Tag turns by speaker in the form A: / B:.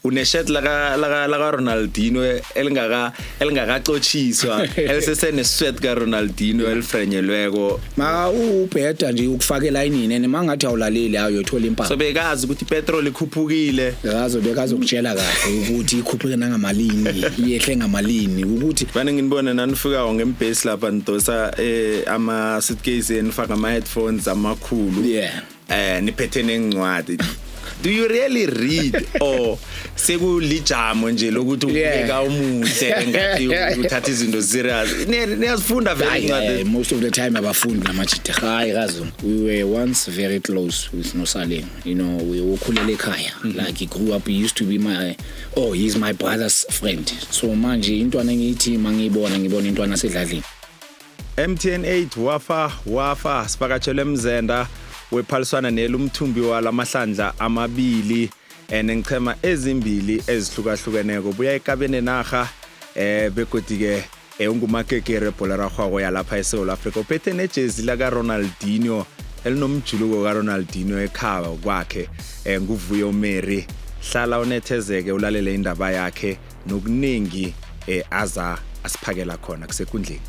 A: uneshirt la Ronaldinho elingakaxotshiswa elisesene sweat ka Ronaldinho elifrenyelweko
B: ubheda nje ukufaka elayinini mangathi awulaleli ayothola impahla
A: so bekazi ukuthi ipetrol ikhuphukile
B: bekazokutshela kahle ukuthi ikhuphuke nangamalini iyehle ngamalini ukuthi
A: bani nginibona nanifika ngembase lapha ndosa ama suitcase nifaka ama headphones amakhulu niphethe nencwadi. Do you really read or sekulijamo nje lokuthi ubeka umuhle ngathi uthatha izinto serious niyazifunda very incwadi
B: most of the time abafundi namajita hayi kazo we were once very close with Nosaleng we ukhulele ekhaya like he grew up, he used to be he's my brother's friend so manje intwana ngithi mangibona intwana sedladlini
A: MTN8 wafa sipakatshele emzenda wephaliswana nelumthumbi walamahlandla amabili enengichema ezimbili ezihlukahlukeneko buya ekabene naga begodike ungumakekere bhola ragwago yalapha eSouth Africa uphethe nejezi la ka Ronaldinho elinomjuluko ka Ronaldinho ekhaba kwakhe nguvuyo Mary hlala unethezeke ulalele indaba yakhe nokuningi aza asiphakela khona kusekundleni.